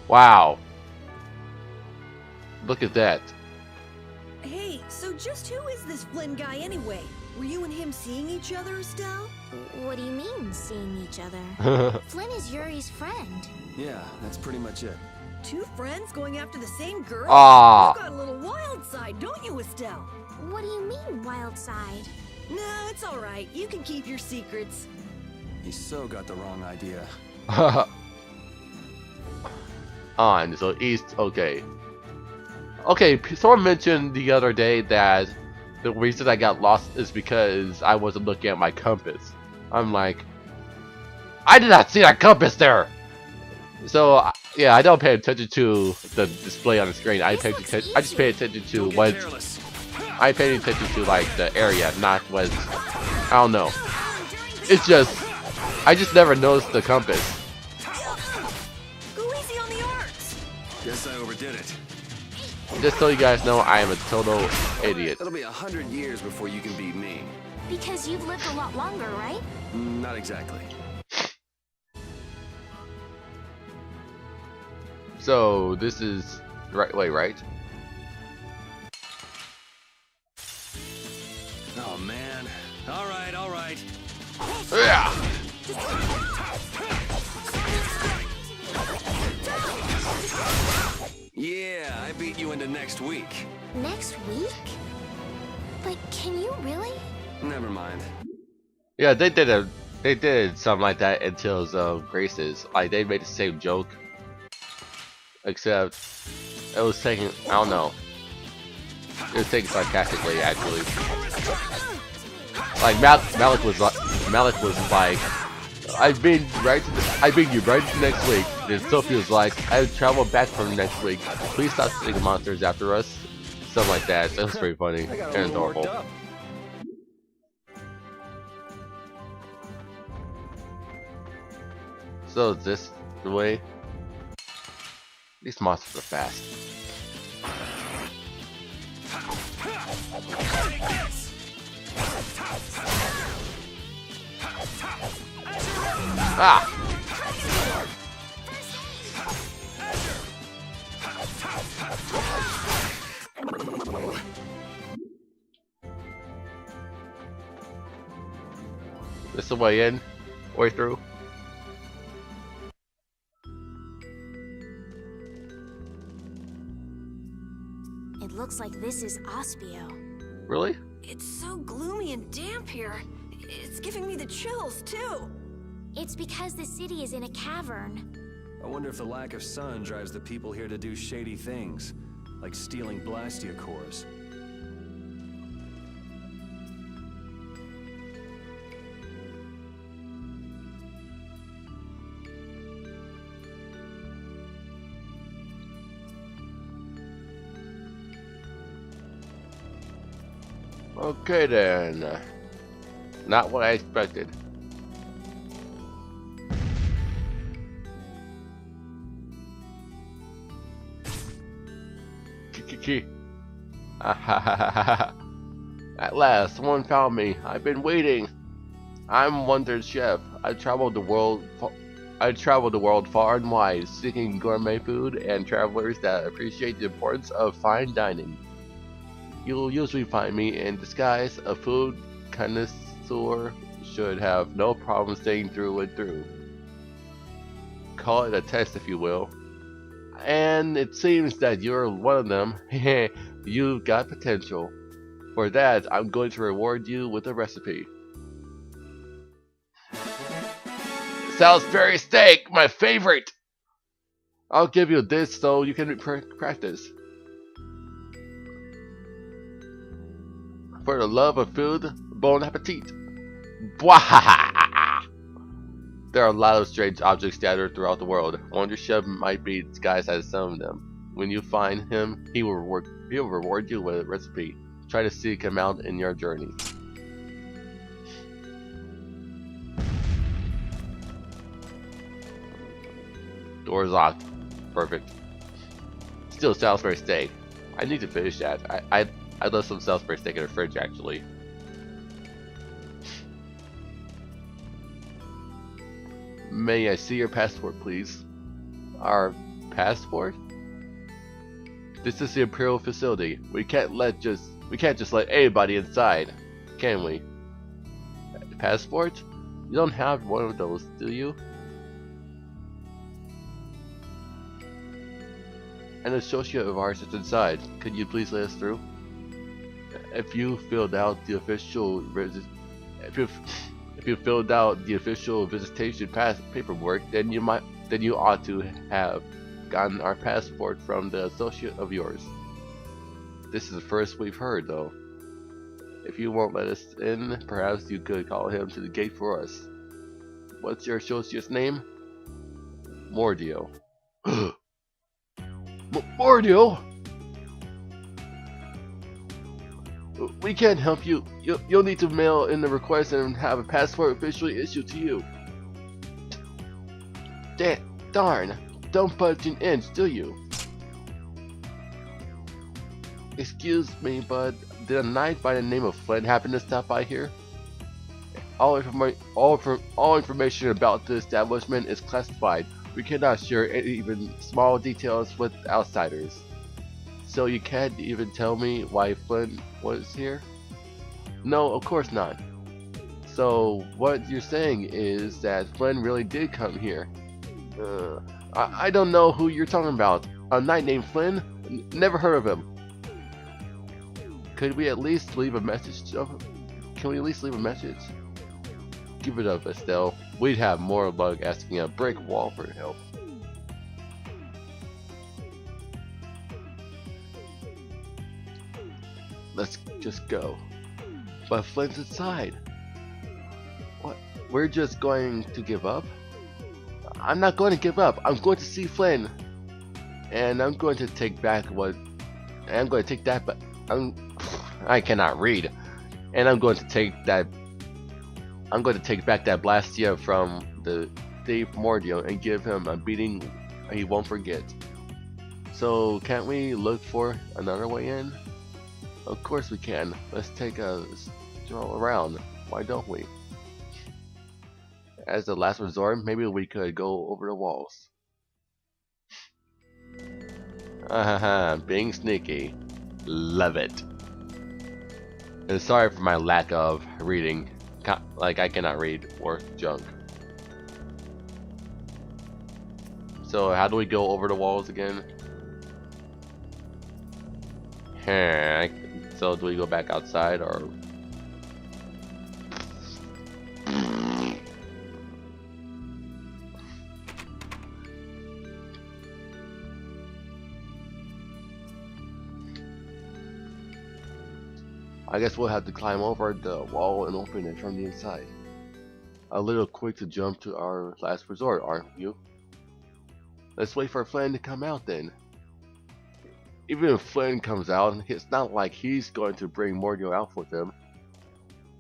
Wow, look at that. Hey, so just who is this Flynn guy anyway? Were you and him seeing each other, Estelle? What do you mean, seeing each other? Flynn is Yuri's friend. Yeah, that's pretty much it. Two friends going after the same girl? Ah. You got a little wild side, don't you, Estelle? What do you mean, wild side? No, it's alright. You can keep your secrets. He so got the wrong idea. On, so east, okay. Okay, someone mentioned the other day that the reason I got lost is because I wasn't looking at my compass. I'm like, I did not see that compass there! So, yeah, I don't pay attention to the display on the screen. I just pay attention to what... I pay attention to, like, the area, not what... I don't know. It's just... I just never noticed the compass. Go easy on the arcs! Guess I overdid it. Just so you guys know, I am a total idiot. It'll be 100 years before you can beat me. Because you've lived a lot longer, right? Not exactly. So, this is the right way, right? Oh man. Alright, alright. Yeah. Yeah, I beat you into next week. Next week? But can you really? Never mind. Yeah, they did something like that until Grace's. Like, they made the same joke. Except, it was taken, I don't know. It was taken sarcastically, actually. Like, Malik was like, I beat you right next week. And Sophie was like, I traveled back from next week. Please stop sending monsters after us. Something like that. It was pretty funny and adorable. So is this the way? These monsters are fast. Ah! This the way in? Way through? It looks like this is Ospio. Really? It's so gloomy and damp here. It's giving me the chills, too. It's because the city is in a cavern. I wonder if the lack of sun drives the people here to do shady things, like stealing Blastia cores. Okay then. Not what I expected. At last, someone found me. I've been waiting. I'm Wonder's chef. I traveled the world far and wide, seeking gourmet food and travelers that appreciate the importance of fine dining. You'll usually find me in disguise. A food connoisseur should have no problem staying through and through. Call it a test if you will. And it seems that you're one of them. You've got potential. For that, I'm going to reward you with a recipe. Salisbury steak, my favorite! I'll give you this so you can practice. For the love of food, bon appetit. Bwahaha! There are a lot of strange objects scattered throughout the world. Wonder Chef might be disguised as some of them. When you find him, he will reward you with a recipe. Try to seek him out in your journey. Doors locked. Perfect. Still Salisbury steak. I need to finish that. I left some Salisbury steak in the fridge actually. May I see your passport, please? Our passport? This is the Imperial facility. We can't just let anybody inside, can we? Passport? You don't have one of those, do you? An associate of ours is inside. Could you please let us through? If you filled out the official visitation pass paperwork, then you ought to have gotten our passport from the associate of yours. This is the first we've heard, though. If you won't let us in, perhaps you could call him to the gate for us. What's your associate's name? Mordio. Mordio? We can't help you. You'll need to mail in the request and have a passport officially issued to you. Darn. Don't budge an inch, do you? Excuse me, but did a knight by the name of Flynn happen to stop by here? All information about the establishment is classified. We cannot share even small details with outsiders. So you can't even tell me why Flynn was here? No, of course not. So what you're saying is that Flynn really did come here. I don't know who you're talking about. A knight named Flynn? Never heard of him. Could we at least leave a message? Can we at least leave a message? Give it up, Estelle. We'd have more luck asking a brick wall for help. Let's just go. But Flynn's inside. What? We're just going to give up? I'm not going to give up. I'm going to see Flynn. And I'm going to take back what... I'm going to take that back. I cannot read. And I'm going to take that... I'm going to take back that Blastia from the Dave Mordio and give him a beating he won't forget. So can't we look for another way in? Of course we can. Let's take a stroll around. Why don't we? As a last resort, maybe we could go over the walls. Being sneaky. Love it. And sorry for my lack of reading. Like, I cannot read worth junk. So how do we go over the walls again? So do we go back outside or... I guess we'll have to climb over the wall and open it from the inside. A little quick to jump to our last resort, aren't you? Let's wait for Flynn to come out then. Even if Flynn comes out, it's not like he's going to bring Mordio out with him.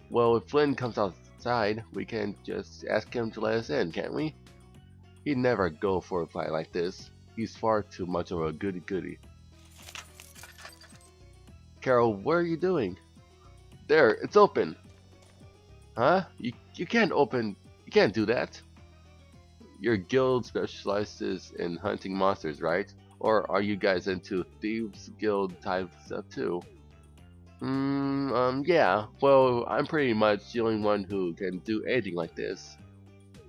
Well, if Flynn comes outside, we can just ask him to let us in, can't we? He'd never go for a fight like this. He's far too much of a goody-goody. Carol, what are you doing? There, it's open. Huh? You can't do that. Your guild specializes in hunting monsters, right? Or are you guys into thieves guild type stuff too? Yeah. Well, I'm pretty much the only one who can do anything like this.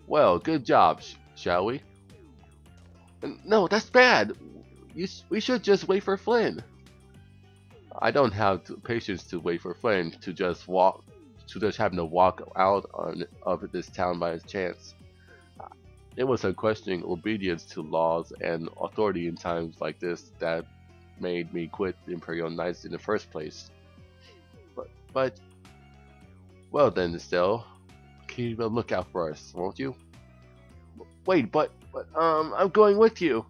Well, good job, shall we? No, that's bad. We should just wait for Flynn. I don't have patience to wait for Flynn to just happen to walk out of this town by his chance. It was a questioning obedience to laws and authority in times like this that made me quit the Imperial Knights in the first place. But well then, Estelle, keep a lookout for us, won't you? Wait, but I'm going with you.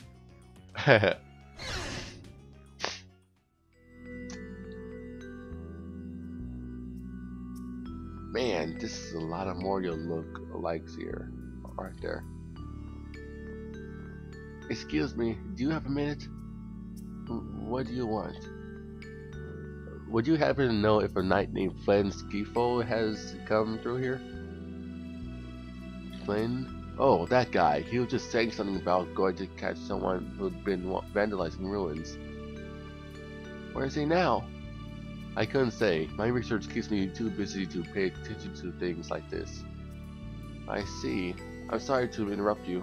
Man, this is a lot of Mordio look-alikes here, aren't there? Excuse me, do you have a minute? What do you want? Would you happen to know if a knight named Flynn Skifo has come through here? Flynn? Oh, that guy. He was just saying something about going to catch someone who'd been vandalizing ruins. Where is he now? I couldn't say. My research keeps me too busy to pay attention to things like this. I see. I'm sorry to interrupt you.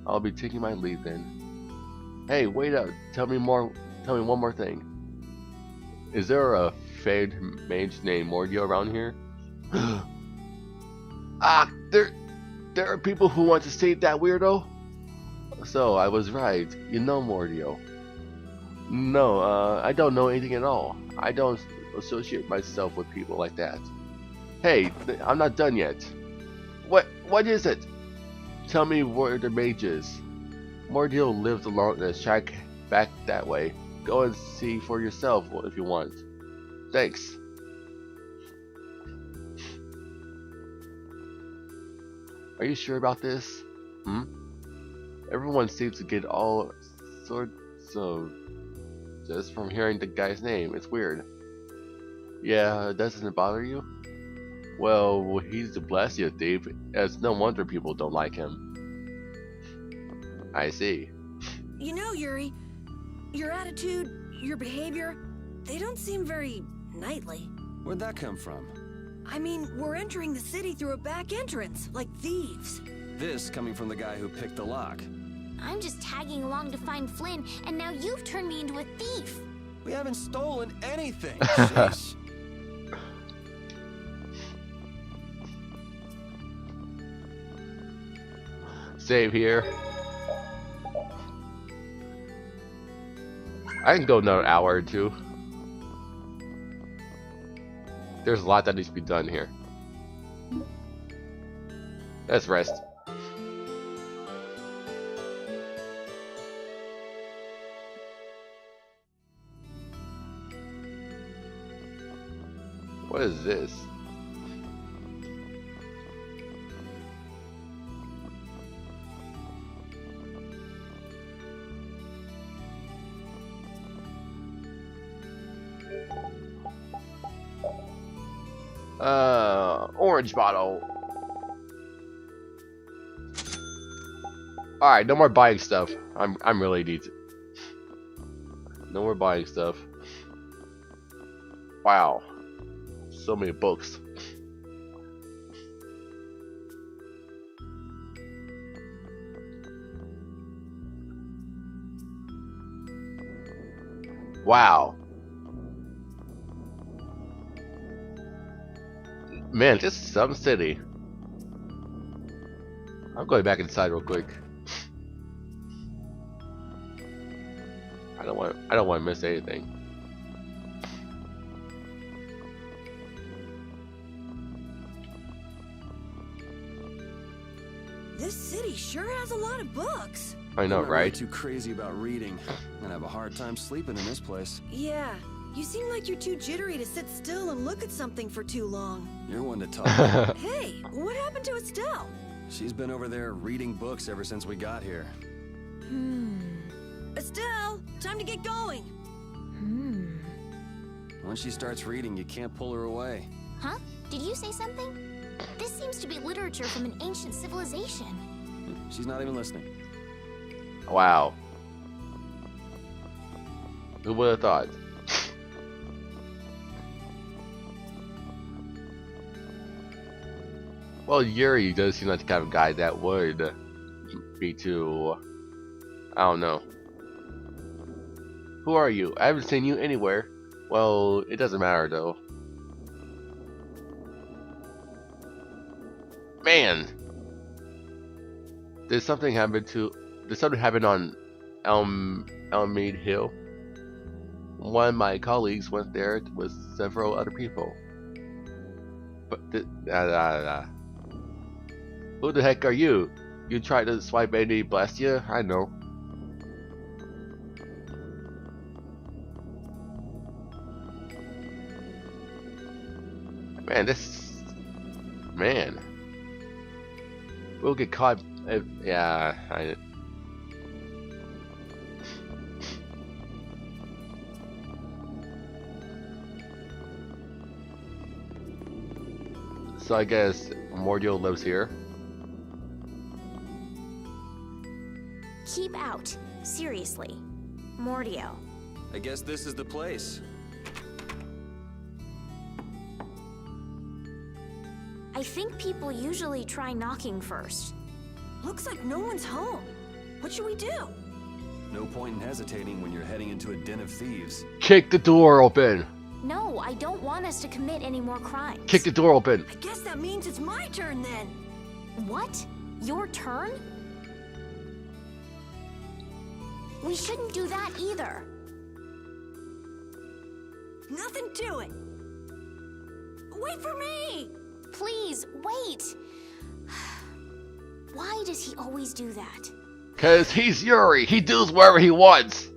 I'll be taking my leave then. Hey, wait up. Tell me one more thing. Is there a famed mage named Mordio around here? Ah, there are people who want to save that weirdo? So, I was right. You know Mordio. No, I don't know anything at all. I don't associate myself with people like that. Hey, I'm not done yet. What is it? Tell me where the mage is. Mordio lives alone in a shack back that way. Go and see for yourself if you want. Thanks. Are you sure about this? Everyone seems to get all sorts of just from hearing the guy's name. It's weird. Yeah, doesn't it bother you? Well, he's the Blastia thief. It's no wonder people don't like him. I see. You know, Yuri, your attitude, your behavior, they don't seem very knightly. Where'd that come from? I mean, we're entering the city through a back entrance, like thieves. This coming from the guy who picked the lock. I'm just tagging along to find Flynn, and now you've turned me into a thief. We haven't stolen anything. Sheesh. Save here. I can go another hour or two. There's a lot that needs to be done here. Let's rest. What is this? Orange bottle. Alright, no more buying stuff. I'm really need to. No more buying stuff. Wow. So many books. Wow. Man, this is some city. I'm going back inside real quick. I don't want to miss anything. This city sure has a lot of books. I know, I'm not right? really too crazy about reading. And have a hard time sleeping in this place. Yeah, you seem like you're too jittery to sit still and look at something for too long. You're one to talk. Hey, what happened to Estelle? She's been over there reading books ever since we got here. Estelle, time to get going. Once she starts reading, you can't pull her away. Huh? Did you say something? This seems to be literature from an ancient civilization. She's not even listening. Wow. Who would have thought? Well, Yuri does seem like the kind of guy that would be too... I don't know. Who are you? I haven't seen you anywhere. Well, it doesn't matter though. Man! Did something happen on Elmmead Hill? One of my colleagues went there with several other people. But who the heck are you? You tried to swipe any Blastia? I know. Man, man. We'll get caught if, yeah, So I guess Mordio lives here. Keep out. Seriously. Mordio. I guess this is the place. I think people usually try knocking first. Looks like no one's home. What should we do? No point in hesitating when you're heading into a den of thieves. Kick the door open. No, I don't want us to commit any more crimes. Kick the door open. I guess that means it's my turn then. What? Your turn? We shouldn't do that either. Nothing to it. Wait for me! Please, wait! Why does he always do that? 'Cause he's Yuri. He does whatever he wants.